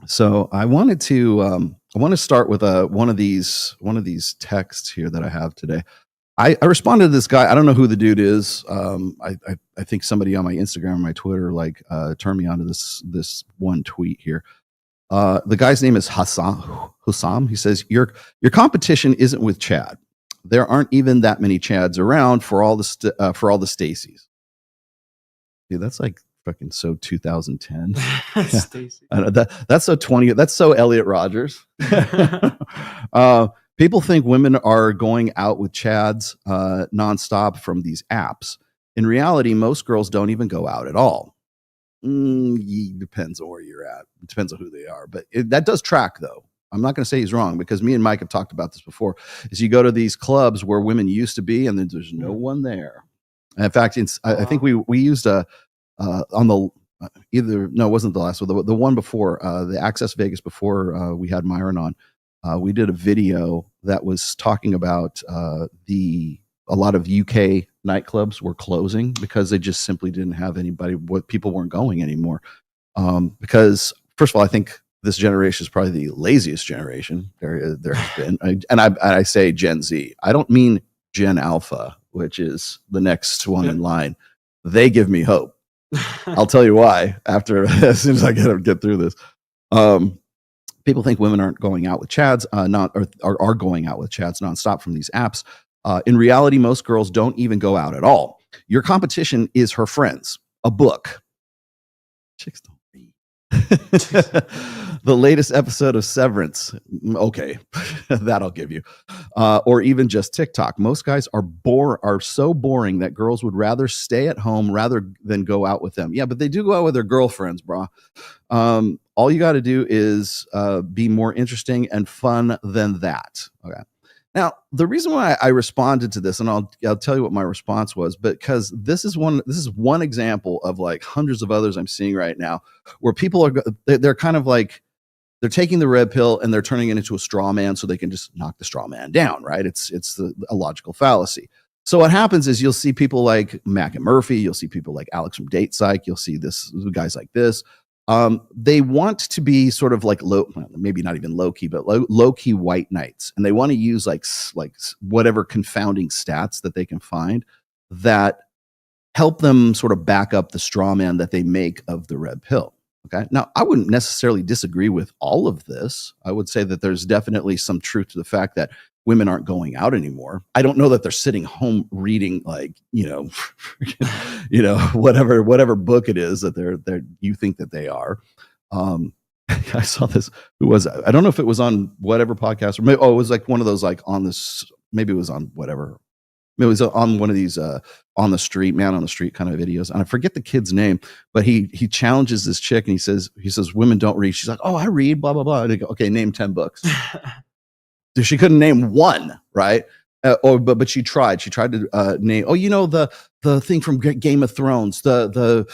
So I want to start with one of these texts here that I have today. I responded to this guy. I don't know who the dude is. I think somebody on my Instagram or my Twitter turned me onto this one tweet here. The guy's name is Hussam. He says your competition isn't with Chad. There aren't even that many Chads around for all the Stacys. Dude, that's like fucking so 2010. Stacy. I know that's so 20. That's so Elliot Rogers. People think women are going out with Chads nonstop from these apps. In reality, most girls don't even go out at all. Depends on where you're at. It depends on who they are. But that does track, though. I'm not going to say he's wrong because me and Mike have talked about this before. Is you go to these clubs where women used to be, and then there's no one there. And in fact, I think we used on the it wasn't the last one, the one before the Access Vegas before we had Myron on. We did a video that was talking about a lot of UK nightclubs were closing because they just simply didn't have anybody. People weren't going anymore. Because first of all, I think this generation is probably the laziest generation there has been. And I say Gen Z. I don't mean Gen Alpha, which is the next one in line. They give me hope. I'll tell you why after as soon as I get through this. People think women aren't going out with Chads, are going out with Chads nonstop from these apps. In reality, most girls don't even go out at all. Your competition is her friends, a book. Chicks don't read. The latest episode of Severance. Okay, that I'll give you. Or even just TikTok. Most guys are so boring that girls would rather stay at home rather than go out with them. Yeah, but they do go out with their girlfriends, bro. All you got to do is be more interesting and fun than that. Okay. Now, the reason why I responded to this, and I'll tell you what my response was, because this is one example of like hundreds of others I'm seeing right now, where people they're kind of like they're taking the red pill and they're turning it into a straw man so they can just knock the straw man down, right? It's a logical fallacy. So what happens is you'll see people like Mac and Murphy, you'll see people like Alex from Date Psych, you'll see guys like this. They want to be sort of like maybe not even low key, but low key white knights, and they want to use like whatever confounding stats that they can find that help them sort of back up the straw man that they make of the red pill. Okay. Now, I wouldn't necessarily disagree with all of this. I would say that there's definitely some truth to the fact that women aren't going out anymore. I don't know that they're sitting home reading whatever book it is that you think that they are. I saw this. Who was it? I don't know if it was on whatever podcast or maybe, it was like one of those like on this. Maybe it was on whatever. It was on one of these on the street, man on the street kind of videos, and I forget the kid's name, but he challenges this chick and he says women don't read. She's like, oh, I read, blah blah blah. And they go, okay, name 10 books. She couldn't name one, right? But she tried. She tried to name. Oh, the thing from Game of Thrones, that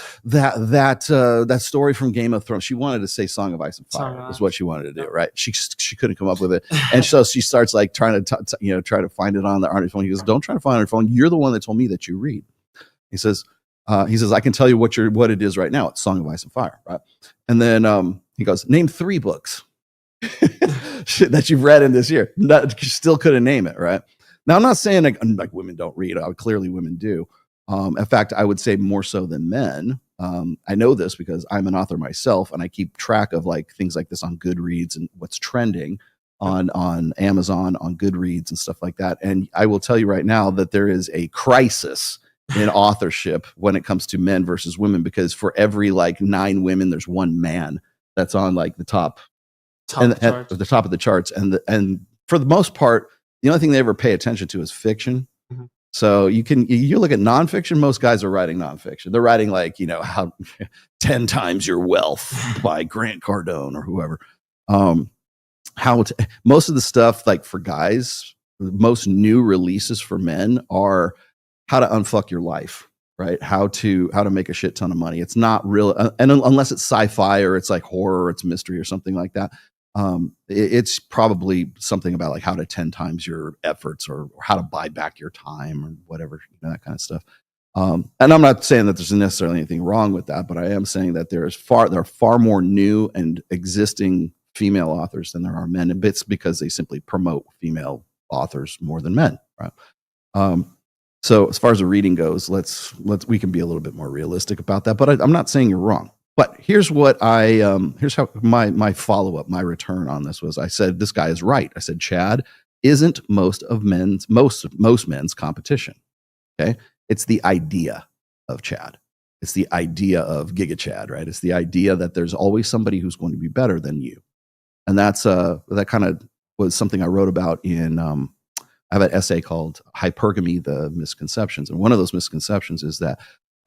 story from Game of Thrones. She wanted to say Song of Ice and Fire is what she wanted to do, right? She couldn't come up with it, and so she starts like trying to try to find it on her phone. He goes, "Don't try to find it on your phone. You're the one that told me that you read." He says, "I can tell you what it is right now. It's Song of Ice and Fire, right?" And then he goes, "Name 3 books." that you've read in this year. Still couldn't name it, right? Now, I'm not saying like women don't read. Clearly women do. In fact, I would say more so than men. I know this because I'm an author myself, and I keep track of like things like this on Goodreads and what's trending on Amazon, on Goodreads and stuff like that. And I will tell you right now that there is a crisis in authorship when it comes to men versus women, because for every like 9 women, there's 1 man that's on like the top at the top of the charts, and for the most part, the only thing they ever pay attention to is fiction. Mm-hmm. So you look at nonfiction. Most guys are writing nonfiction. They're writing like how 10 Times Your Wealth by Grant Cardone or whoever. Most of the stuff like for guys, most new releases for men are how to unfuck your life. Right? How to make a shit ton of money. It's not real, and unless it's sci-fi or it's like horror or it's mystery or something like that. It's probably something about like how to 10 times your efforts or how to buy back your time or whatever, that kind of stuff. And I'm not saying that there's necessarily anything wrong with that, but I am saying that there are far more new and existing female authors than there are men, and it's because they simply promote female authors more than men, right? So as far as the reading goes, we can be a little bit more realistic about that. But I'm not saying you're wrong. But here's what here's how my follow-up, my return on this was. I said this guy is right. I said Chad isn't most men's competition. Okay, it's the idea of Chad. It's the idea of Giga Chad, right? It's the idea that there's always somebody who's going to be better than you, and that kind of was something I wrote about in. I have an essay called Hypergamy, the Misconceptions. And one of those misconceptions is that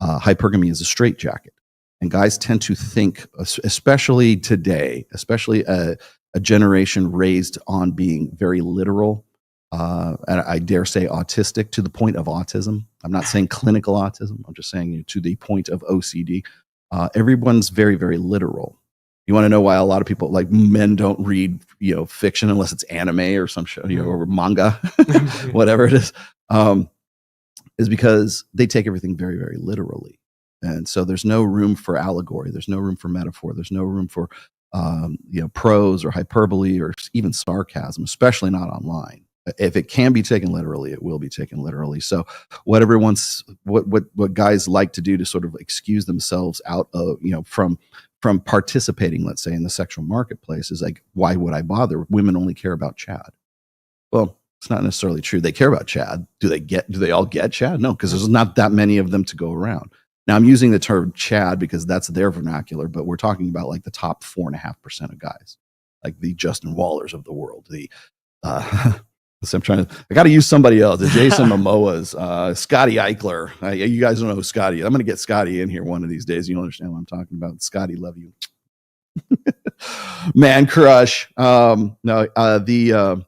hypergamy is a straitjacket. And guys tend to think, especially today, especially a generation raised on being very literal, and I dare say autistic to the point of autism. I'm not saying clinical autism. I'm just saying to the point of OCD. Everyone's very, very literal. You want to know why a lot of people, like men, don't read, fiction unless it's anime or some show, or manga, whatever it is because they take everything very, very literally. And so there's no room for allegory. There's no room for metaphor. There's no room for, prose or hyperbole or even sarcasm, especially not online. If it can be taken literally, it will be taken literally. So what guys like to do to sort of excuse themselves out of, from participating, let's say, in the sexual marketplace is like, why would I bother? Women only care about Chad. Well, it's not necessarily true. They care about Chad. Do they all get Chad? No, because there's not that many of them to go around. Now I'm using the term Chad because that's their vernacular, but we're talking about like the top 4.5% of guys, like the Justin Wallers of the world. So I got to use somebody else. The Jason Momoas, Scotty Eichler. You guys don't know who Scotty is. I'm going to get Scotty in here one of these days. You'll understand what I'm talking about. Scotty, love you. Man crush. The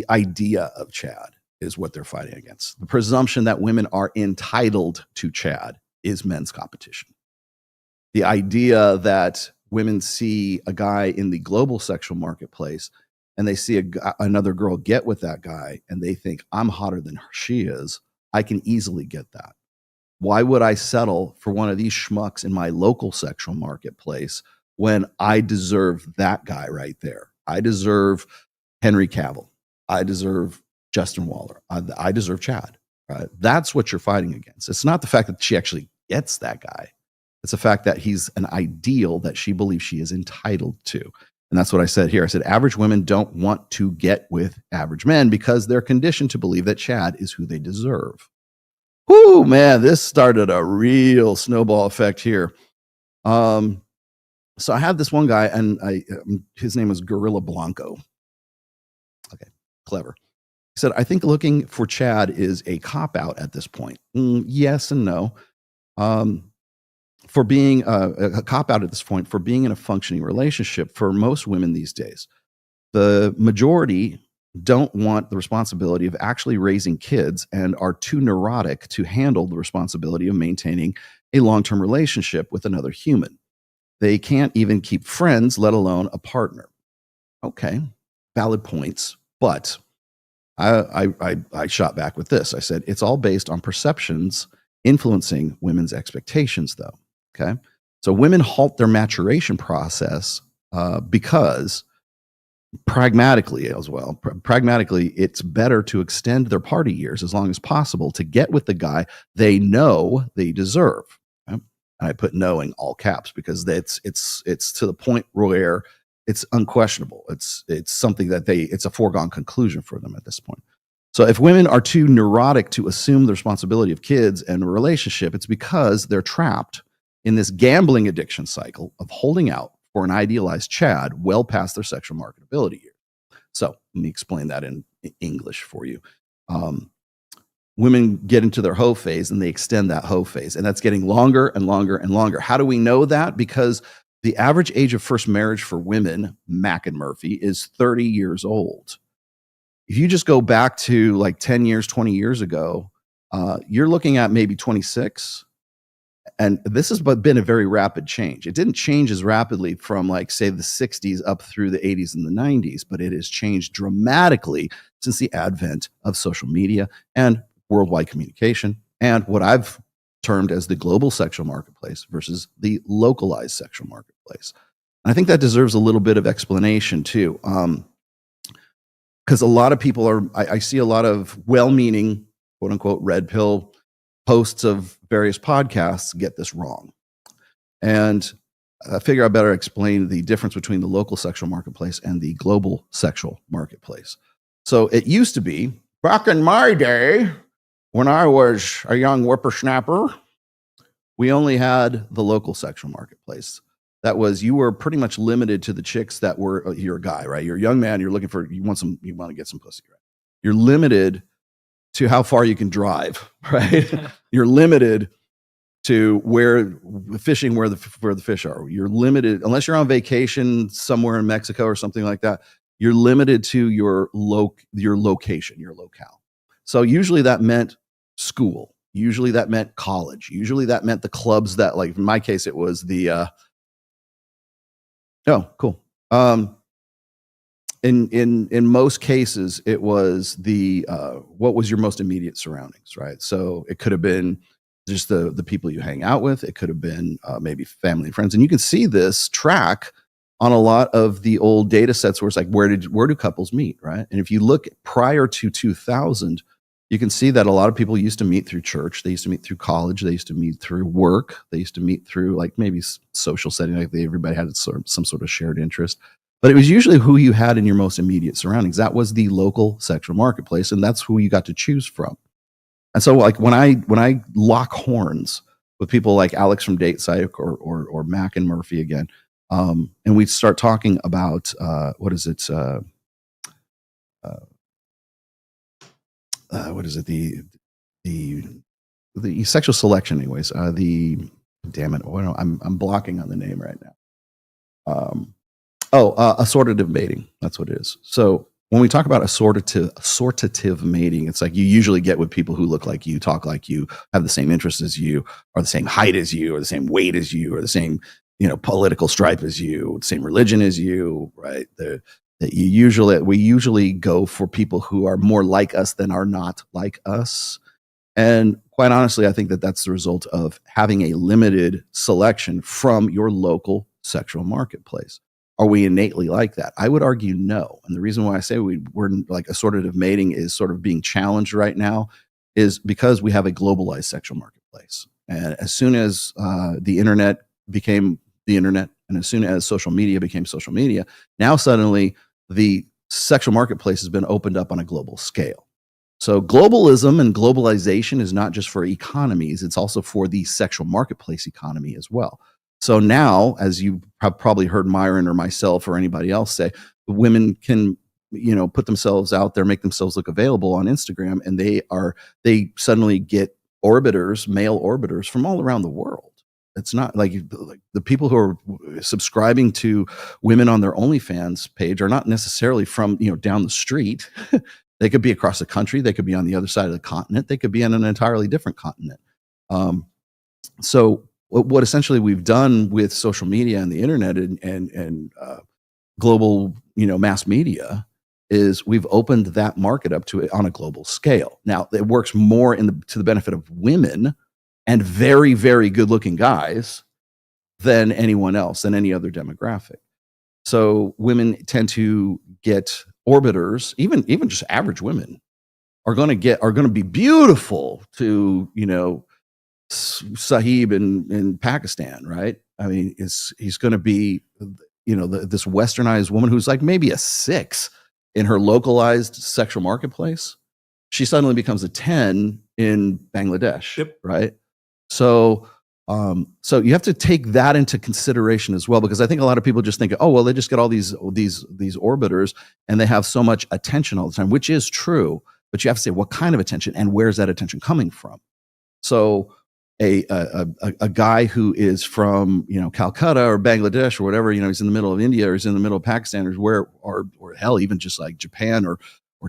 idea of Chad is what they're fighting against. The presumption that women are entitled to Chad is men's competition. The idea that women see a guy in the global sexual marketplace and they see another girl get with that guy and they think, I'm hotter than she is, I can easily get that. Why would I settle for one of these schmucks in my local sexual marketplace when I deserve that guy right there? I deserve Henry Cavill. I deserve Justin Waller. I deserve Chad. Right? That's what you're fighting against. It's not the fact that she actually gets that guy. It's the fact that he's an ideal that she believes she is entitled to. And that's what I said here. I said, average women don't want to get with average men because they're conditioned to believe that Chad is who they deserve. Whoo, man, this started a real snowball effect here. So I have this one guy, and his name is Gorilla Blanco. Okay, clever. He said, I think looking for Chad is a cop-out at this point. Yes and no. For being a cop-out at this point, for being in a functioning relationship for most women these days, the majority don't want the responsibility of actually raising kids and are too neurotic to handle the responsibility of maintaining a long-term relationship with another human. They can't even keep friends, let alone a partner. Okay, valid points, but I shot back with this. I said, it's all based on perceptions influencing women's expectations, though. Okay. So women halt their maturation process because pragmatically, it's better to extend their party years as long as possible to get with the guy they know they deserve. Okay? And I put "know" in all caps because it's to the point where it's unquestionable. It's something that it's a foregone conclusion for them at this point. So if women are too neurotic to assume the responsibility of kids and a relationship, it's because they're trapped in this gambling addiction cycle of holding out for an idealized Chad well past their sexual marketability years. So let me explain that in English for you. Women get into their hoe phase and they extend that hoe phase, and that's getting longer and longer and longer. How do we know that? Because the average age of first marriage for women, Mack and Murphy, is 30 years old. If you just go back to like 10 years, 20 years ago, you're looking at maybe 26. And this has been a very rapid change. It didn't change as rapidly from like, say, the 60s up through the 80s and the 90s, but it has changed dramatically since the advent of social media and worldwide communication and what I've termed as the global sexual marketplace versus the localized sexual marketplace. And I think that deserves a little bit of explanation too. Because a lot of people I see a lot of well-meaning, quote unquote, red pill hosts of various podcasts get this wrong. And I figure I better explain the difference between the local sexual marketplace and the global sexual marketplace. So it used to be, back in my day, when I was a young whippersnapper, we only had the local sexual marketplace. That was, you were pretty much limited to the chicks that were, you're a guy, right? You're a young man, you're looking for, you want to get some pussy, right? You're limited to how far you can drive, right? You're limited to fishing where the fish are. You're limited, unless you're on vacation somewhere in Mexico or something like that, you're limited to your location, your locale. So usually that meant school. Usually that meant college. Usually that meant the clubs that, like in my case, it was the, oh, cool. In most cases, it was the, what was your most immediate surroundings, right? So it could have been just the people you hang out with. It could have been maybe family and friends. And you can see this track on a lot of the old data sets where it's like, where do couples meet, right? And if you look prior to 2000, you can see that a lot of people used to meet through church. They used to meet through college. They used to meet through work. They used to meet through like maybe social setting, like everybody had some sort of shared interest. But it was usually who you had in your most immediate surroundings. That was the local sexual marketplace, and that's who you got to choose from. And so, like when I lock horns with people like Alex from Date Psych or Mac and Murphy again, and we start talking about what is it? What is it? The sexual selection, anyways. Damn it! Oh, I'm blocking on the name right now. Assortative mating. That's what it is. So when we talk about assortative mating, it's like you usually get with people who look like you, talk like you, have the same interests as you, are the same height as you, or the same weight as you, or the same, political stripe as you, the same religion as you, right? We usually go for people who are more like us than are not like us. And quite honestly, I think that that's the result of having a limited selection from your local sexual marketplace. Are we innately like that? I would argue no. And the reason why I say we're like assortative mating is sort of being challenged right now is because we have a globalized sexual marketplace. And as soon as the internet became the internet, and as soon as social media became social media, now suddenly the sexual marketplace has been opened up on a global scale. So globalism and globalization is not just for economies, it's also for the sexual marketplace economy as well. So now, as you have probably heard Myron or myself or anybody else say, women can, put themselves out there, make themselves look available on Instagram, and they suddenly get male orbiters from all around the world. It's not like the people who are subscribing to women on their OnlyFans page are not necessarily from, down the street. They could be across the country. They could be on the other side of the continent. They could be on an entirely different continent. So what essentially we've done with social media and the internet and global, mass media is we've opened that market up to it on a global scale. Now it works more to the benefit of women and very, very good looking guys than anyone else, than any other demographic. So women tend to get orbiters, even just average women are going to be beautiful to, Sahib in Pakistan, right? I mean, he's going to be, this westernized woman who's like maybe a 6 in her localized sexual marketplace. She suddenly becomes a 10 in Bangladesh, yep. Right? So you have to take that into consideration as well, because I think a lot of people just think, oh, well, they just get all these orbiters and they have so much attention all the time, which is true. But you have to say, what kind of attention and where's that attention coming from? So a guy who is from, Calcutta or Bangladesh or whatever, he's in the middle of India or he's in the middle of Pakistan or hell, even just like Japan or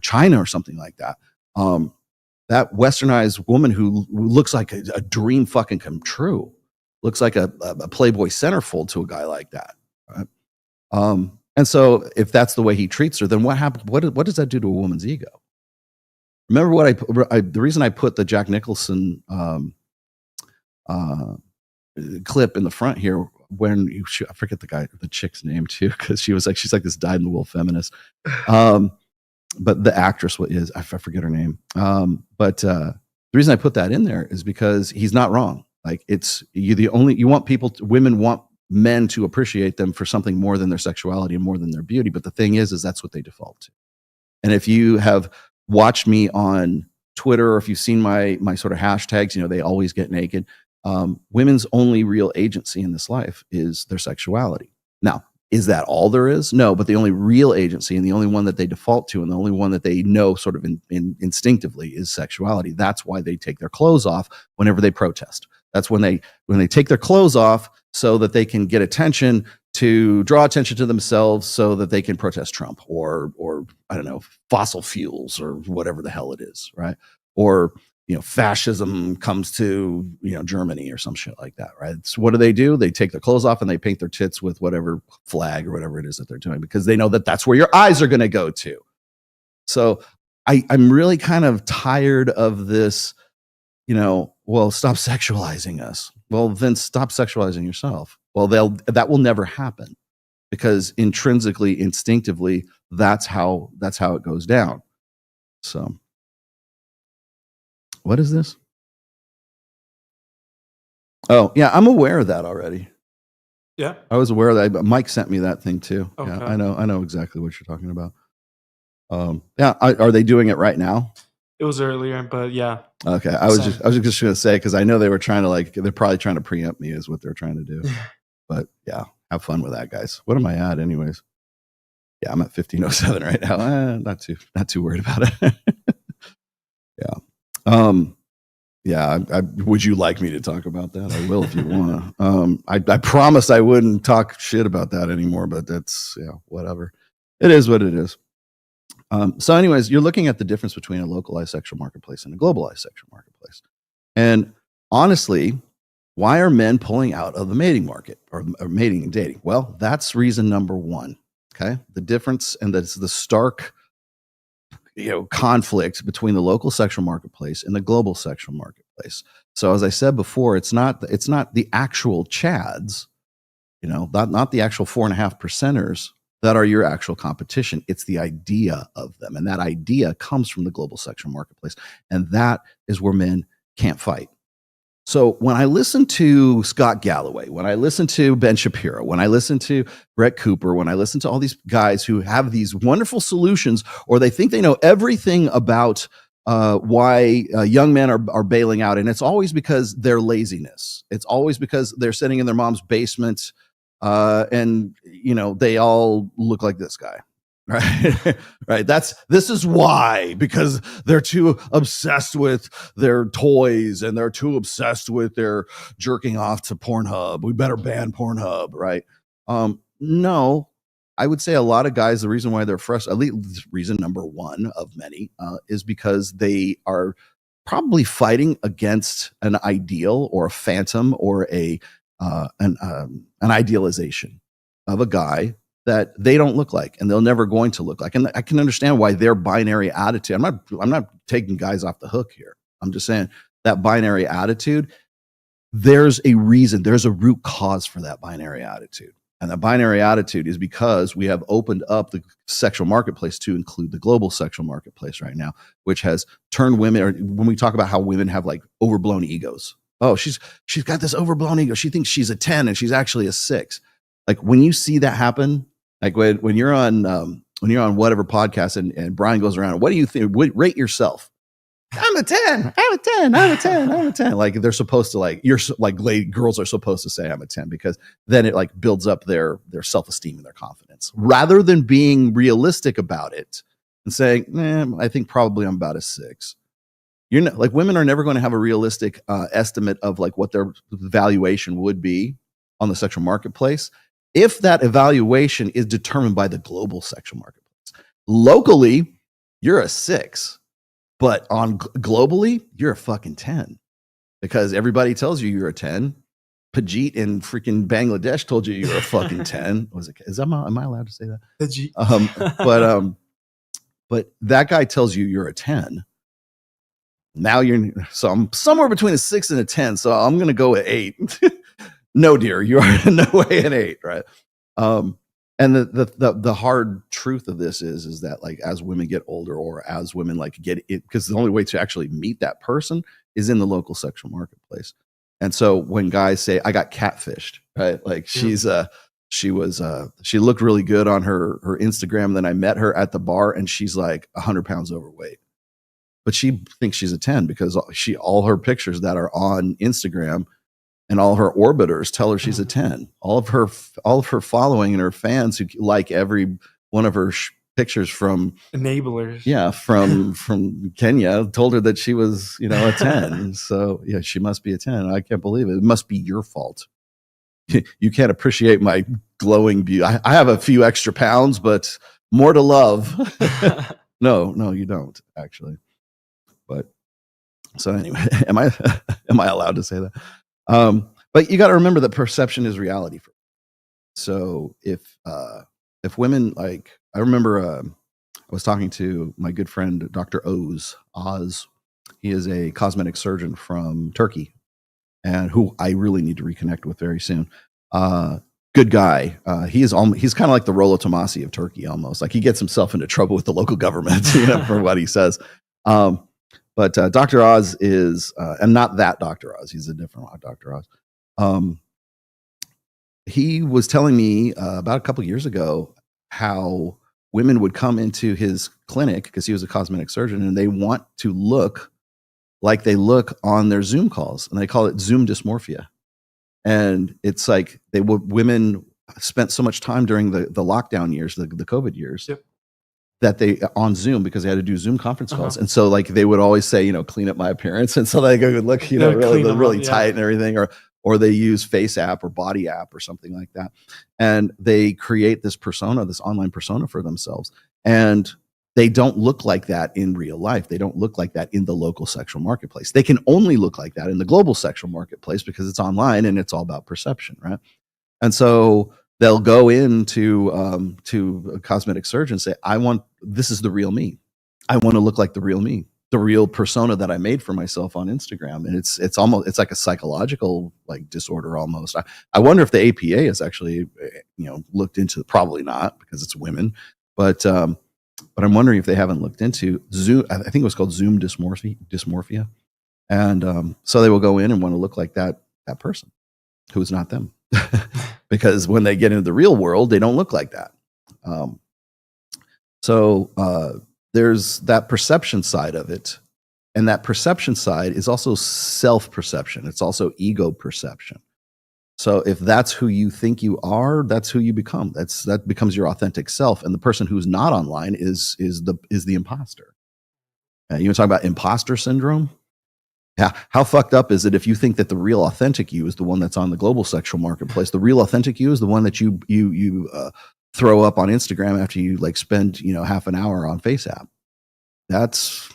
China or something like that. That westernized woman who looks like a dream fucking come true, looks like a Playboy centerfold to a guy like that. Right? And so if that's the way he treats her, then what happens? What does that do to a woman's ego? Remember what the reason I put the Jack Nicholson clip in the front here when I forget the chick's name too, because she's like this dyed in the wool feminist. But the actress I forget her name. But the reason I put that in there is because he's not wrong. Like women want men to appreciate them for something more than their sexuality and more than their beauty. But the thing is that's what they default to. And if you have watched me on Twitter, or if you've seen my sort of hashtags, they always get naked. Women's only real agency in this life is their sexuality. Now, is that all there is? No, but the only real agency and the only one that they default to and the only one that they know sort of instinctively is sexuality. That's why they take their clothes off whenever they protest. That's when they take their clothes off so that they can get attention, to draw attention to themselves so that they can protest Trump or I don't know, fossil fuels or whatever the hell it is, right? Or fascism comes to, Germany or some shit like that, right? So what do? They take their clothes off and they paint their tits with whatever flag or whatever it is that they're doing, because they know that that's where your eyes are going to go to. So I'm really kind of tired of this, well, stop sexualizing us. Well, then stop sexualizing yourself. Well, that will never happen, because intrinsically, instinctively, that's how it goes down. So what is this? Oh, yeah, I'm aware of that already. Yeah. I was aware of that, but Mike sent me that thing too. Okay. Yeah, I know exactly what you're talking about. Yeah, are they doing it right now? It was earlier, but yeah. Okay, I was just going to say, because I know they were trying to they're probably trying to preempt me is what they're trying to do. But yeah, have fun with that, guys. What am I at, anyways? Yeah, I'm at 1507 right now. Not too worried about it. Yeah. Yeah. Would you like me to talk about that? I will if you want. I promised I wouldn't talk shit about that anymore, but that's whatever. It is what it is. So anyways, you're looking at the difference between a localized sexual marketplace and a globalized sexual marketplace. And honestly, why are men pulling out of the mating market or mating and dating? Well, that's reason number one. Okay. The difference, and that's the stark, conflict between the local sexual marketplace and the global sexual marketplace. So as I said before, it's not the actual chads, not the actual 4.5% that are your actual competition. It's the idea of them. And that idea comes from the global sexual marketplace. And that is where men can't fight. So when I listen to Scott Galloway, when I listen to Ben Shapiro, when I listen to Brett Cooper, when I listen to all these guys who have these wonderful solutions, or they think they know everything about why young men are bailing out, and it's always because their laziness. It's always because they're sitting in their mom's basement, and they all look like this guy. Right. Right. This is why, because they're too obsessed with their toys and they're too obsessed with their jerking off to Pornhub. We better ban Pornhub. Right. No, I would say a lot of guys, the reason why they're frustrated, at least reason number one of many, is because they are probably fighting against an ideal or a phantom or an idealization of a guy that they don't look like and they're never going to look like. And I can understand why their binary attitude, I'm not taking guys off the hook here. I'm just saying that binary attitude, there's a reason, there's a root cause for that binary attitude. And the binary attitude is because we have opened up the sexual marketplace to include the global sexual marketplace right now, which has turned women, or when we talk about how women have like overblown egos. Oh, she's got this overblown ego. She thinks she's a 10 and she's actually a 6. Like when you see that happen, like when you're on whatever podcast and Brian goes around, what do you think? Rate yourself. I'm a 10. I'm a 10. I'm a 10. I'm a 10. Like they're supposed to girls are supposed to say I'm a 10, because then it like builds up their self-esteem and their confidence, rather than being realistic about it and saying, I think probably I'm about a 6. You're not, like, women are never going to have a realistic estimate of like what their valuation would be on the sexual marketplace if that evaluation is determined by the global sexual marketplace. Locally, you're a 6, but globally, you're a fucking 10, because everybody tells you you're a 10. Pajit in freaking Bangladesh told you you're a fucking 10. Am I allowed to say that? Pajit. But that guy tells you you're a 10. Now so I'm somewhere between a 6 and a 10. So I'm going to go at 8. No, dear, you are in no way an 8, right? And the hard truth of this is that like as women get older or as women like get it, because the only way to actually meet that person is in the local sexual marketplace. And so when guys say I got catfished, right? Like she looked really good on her Instagram. Then I met her at the bar and she's like 100 pounds overweight, but she thinks she's a 10 because all her pictures that are on Instagram and all of her orbiters tell her she's a 10. All of her following and her fans who like every one of her pictures from enablers. Yeah. From Kenya told her that she was, a 10. So yeah, she must be a 10. I can't believe it. It must be your fault. You can't appreciate my glowing beauty. I have a few extra pounds, but more to love. No, you don't actually. But so anyway, am I allowed to say that? But you got to remember that perception is reality. So if women like, I remember I was talking to my good friend Dr. Oz. He is a cosmetic surgeon from Turkey, and who I really need to reconnect with very soon. Good guy. He's kind of like the Rollo Tomasi of Turkey, almost. Like he gets himself into trouble with the local government, for what he says. But Dr. Oz is, and not that Dr. Oz, he's a different Dr. Oz. He was telling me about a couple of years ago how women would come into his clinic because he was a cosmetic surgeon and they want to look like they look on their Zoom calls, and they call it Zoom dysmorphia. And it's like women spent so much time during the lockdown years, the COVID years, yep, that they on Zoom because they had to do Zoom conference calls. And so like they would always say, clean up my appearance. And so they would look, really tight and everything, or they use face app or body app or something like that. And they create this persona, this online persona for themselves. And they don't look like that in real life. They don't look like that in the local sexual marketplace. They can only look like that in the global sexual marketplace because it's online and it's all about perception, right? And so they'll go into to a cosmetic surgeon and say, this is the real me. I want to look like the real me, the real persona that I made for myself on Instagram. And it's like a psychological like disorder almost. I wonder if the APA has actually, looked into, probably not because it's women, but I'm wondering if they haven't looked into Zoom. I think it was called Zoom dysmorphia. And so they will go in and want to look like that person who is not them. Because when they get into the real world, they don't look like that. So there's that perception side of it. And that perception side is also self-perception. It's also ego perception. So if that's who you think you are, that's who you become. That becomes your authentic self. And the person who's not online is the imposter. You want to talk about imposter syndrome? Yeah. How fucked up is it if you think that the real authentic you is the one that's on the global sexual marketplace? The real authentic you is the one that you throw up on Instagram after you like spend half an hour on FaceApp. That's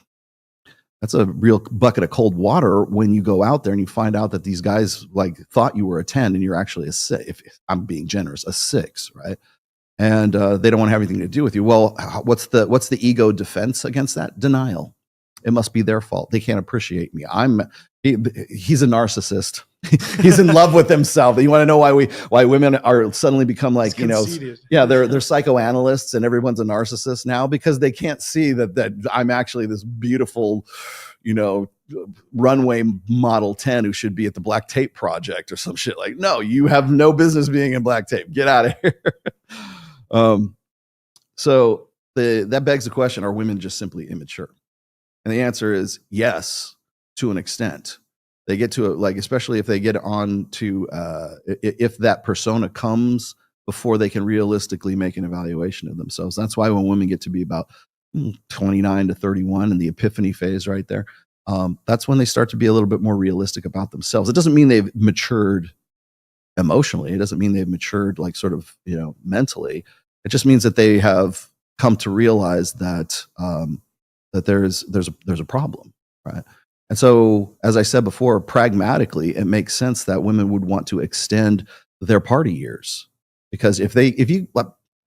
a real bucket of cold water when you go out there and you find out that these guys like thought you were a 10 and you're actually a 6. If I'm being generous, a 6, right? And they don't want to have anything to do with you. Well, what's the ego defense against that? Denial. It must be their fault. They can't appreciate me. He's a narcissist. He's in love with himself. You want to know why women are suddenly become like, they're psychoanalysts and everyone's a narcissist now because they can't see that I'm actually this beautiful, runway model 10 who should be at the Black Tape Project or some shit. Like, no, you have no business being in Black Tape. Get out of here. So that begs the question, are women just simply immature? And the answer is yes, to an extent. They get to it, like, especially if they get on to, if that persona comes before they can realistically make an evaluation of themselves. That's why when women get to be about 29 to 31 in the epiphany phase right there, that's when they start to be a little bit more realistic about themselves. It doesn't mean they've matured emotionally. It doesn't mean they've matured like sort of, mentally. It just means that they have come to realize that that there's a problem, right? And so, as I said before, pragmatically, it makes sense that women would want to extend their party years because I've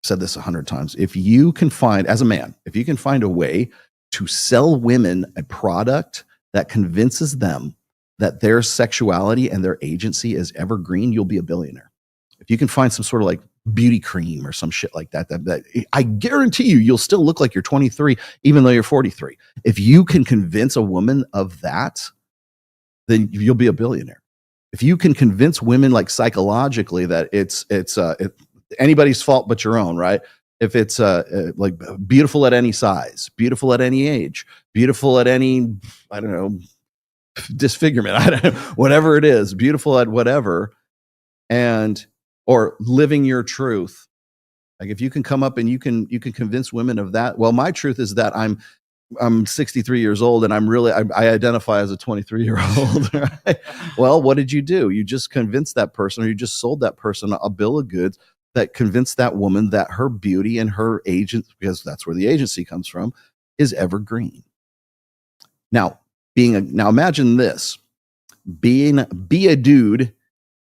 said this 100 times, if you can find, as a man, if you can find a way to sell women a product that convinces them that their sexuality and their agency is evergreen, you'll be a billionaire. If you can find some sort of like beauty cream or some shit like that, I guarantee you'll still look like you're 23, even though you're 43. If you can convince a woman of that, then you'll be a billionaire. If you can convince women like psychologically that it's anybody's fault but your own, right? If it's like beautiful at any size, beautiful at any age, beautiful at any, I don't know, disfigurement, I don't know, whatever it is, beautiful at whatever, and or living your truth. Like if you can come up and you can convince women of that. Well, my truth is that I'm 63 years old and I identify as a 23-year-old. Right? Well, what did you do? You just convinced that person, or you just sold that person a bill of goods that convinced that woman that her beauty and her agent, because that's where the agency comes from, is evergreen. Now, imagine this: be a dude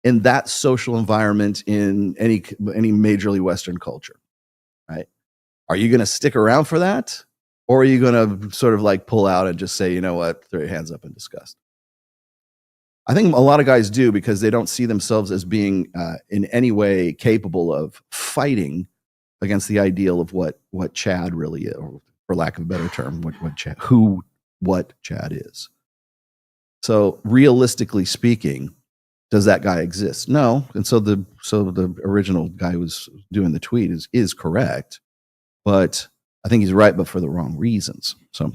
in that social environment in any majorly Western culture, right? Are you going to stick around for that? Or are you going to sort of like pull out and just say, you know what, throw your hands up in disgust? I think a lot of guys do, because they don't see themselves as being in any way capable of fighting against the ideal of what Chad really is, or for lack of a better term, what Chad is. So realistically speaking, does that guy exist? No. And so the original guy who was doing the tweet is correct, but I think he's right, but for the wrong reasons. So